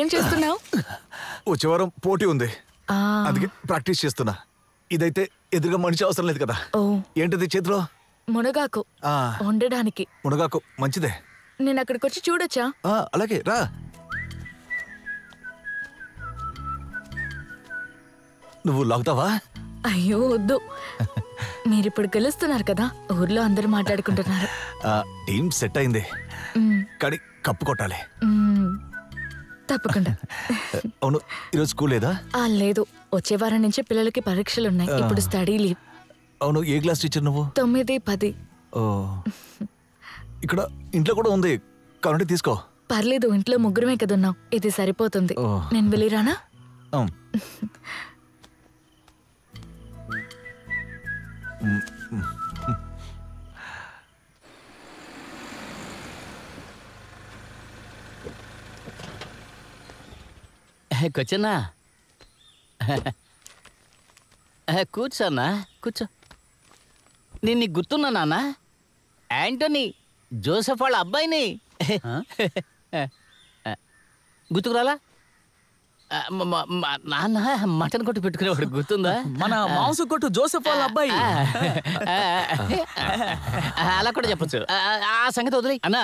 ఇక్కడేం చేస్తున్నావు? వచ్చే వారం పోటీ ఉంది, అందుకే ప్రాక్టీస్ చేస్తున్నా. ఇదైతే ఎదురుగా మనిషి అవసరం లేదు కదా. ఏంటిది చేతిలో? మునగాకు వండడానికి. మునగాకు మంచిదే. నేను అక్కడికి వచ్చి చూడొచ్చా? అలాగే రా. నువ్వు లాగుతావా? అయ్యో వద్దు. మీరిప్పుడు గెలుస్తున్నారు కదా, ఊర్లో అందరూ మాట్లాడుకుంటున్నారు. టీం సెట్ అయింది, కానీ కప్పు కొట్టాలి. తప్పకుండా. అవును, ఈరోజు స్కూల్ లేదా? లేదు, వచ్చే వారం నుంచి పిల్లలకి పరీక్షలున్నాయి. ఇప్పుడు స్టడీ లీవ్. అవును, ఏ క్లాస్ టీచర్ నువ్వు? 9, 10. ఇక్కడ ఇంట్లో కూడా ఉంది, కాబట్టి తీసుకో. పర్లేదు, ఇంట్లో ముగ్గురమే కదున్నాం, ఇది సరిపోతుంది. నేను వెళ్ళిరానా? కూర్చోన్నా, కూర్చోన్నా, కూర్చో. నేను నీకు గుర్తున్నా నాన్న, యాంటోనీ జోసెఫ్ వాళ్ళ అబ్బాయిని. గుర్తుకురాలా? నాన్న మటన్ కొట్టు పెట్టుకునేవాడు, గుర్తుందా? మన మాంసం కొట్టు జోసెఫ్ వాళ్ళ అబ్బాయి. అలా కూడా చెప్పచ్చు. ఆ సంగతి వదిలే అన్నా.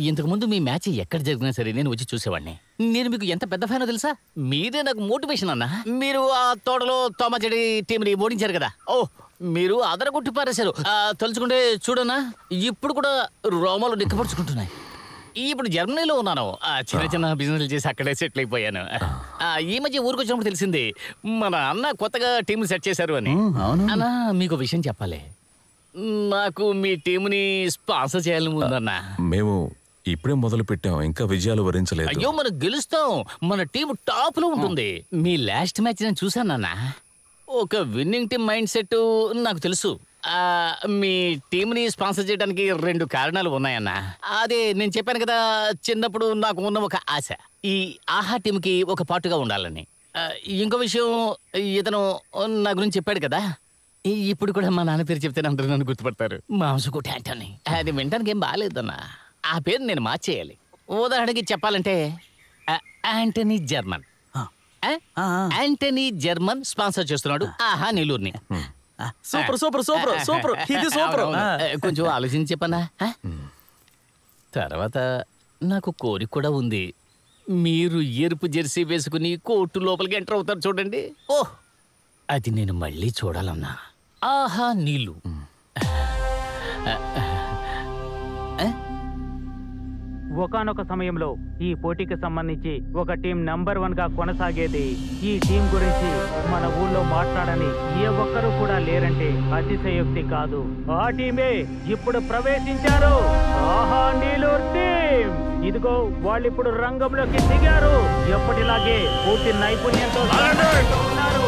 ఇంతకు ముందు మీ మ్యాచ్ ఎక్కడ జరిగినా సరే నేను వచ్చి చూసేవాడిని. నేను మీకు ఎంత పెద్ద ఫ్యానో తెలుసా? మీరే నాకు మోటివేషన్ అన్నా. మీరు ఆ తోటలో తోమచెడి టీంని ఓడించారు కదా, మీరు అదరగొట్టి పారేశారు. తలుచుకుంటే చూడన్నా, ఇప్పుడు కూడా రోమాలు నిక్కపరుచుకుంటున్నాయి. ఇప్పుడు జర్మనీలో ఉన్నాను, చిన్న చిన్న బిజినెస్లు చేసి అక్కడే సెటిల్ అయిపోయాను. ఈ మధ్య ఊరికి వచ్చినప్పుడు తెలిసింది మన అన్న కొత్తగా టీం సెట్ చేశారు అని. అన్నా, మీకు విషయం చెప్పాలి, నాకు మీ టీంని స్పాన్సర్ చేయాలని ఉందన్నా. మేము ఇప్పుడే మొదలు పెట్టాం, ఇంకా విజయాలు వరించలేదు. అయ్యో, మనం గెలుస్తాం, మన టీం టాప్ లో ఉంటుంది. మీ లాస్ట్ మ్యాచ్ నేను చూసానన్నా, ఒక విన్నింగ్ టీం మైండ్ సెట్ నాకు తెలుసు. మీ టీంని స్పాన్సర్ చేయడానికి 2 కారణాలు ఉన్నాయన్నా. అదే నేను చెప్పాను కదా, చిన్నప్పుడు నాకు ఉన్న ఒక ఆశ ఈ ఆహా టీంకి ఒక పార్ట్గా ఉండాలని. ఇంకో విషయం, ఇతను నా గురించి చెప్పాడు కదా, ఇప్పుడు కూడా మా నాన్న పేరు చెప్తే అందరూ నన్ను గుర్తుపడతారు, మాంసకోటి యాంటనీ. అది వినడానికి ఏం బాగాలేదన్నా, ఆ పేరు నేను మార్చేయాలి. ఉదాహరణకి చెప్పాలంటే Antony German. Antony German sponsor చేస్తున్నాడు ఆహా నెల్లూరుని. సూపర్ సూపర్ సూపర్ సూపర్, ఇది సూపర్. కొంచెం ఆలోచించి చెప్పనా. తర్వాత నాకు కోరిక కూడా ఉంది, మీరు ఎరుపు జెర్సీ వేసుకుని కోర్టు లోపలికి ఎంటర్ అవుతారు చూడండి, అది నేను మళ్ళీ చూడాలన్నా. ఆహా నీళ్ళు. ఒకానొక సమయంలో ఈ పోటీకి సంబంధించి ఒక టీం నంబర్ 1 గా కొనసాగేది. ఈ టీం గురించి మన ఊళ్ళో మాట్లాడని ఏ ఒక్కరు కూడా లేరంటే అతిశయోక్తి కాదు. ఆ టీమే ఇప్పుడు ప్రవేశించారు, ఆహా నీలూరు టీం. ఇదిగో వాళ్ళిప్పుడు రంగంలోకి దిగారు. ఎప్పటిలాగే పూర్తి నైపుణ్యంతో ఉన్నారు.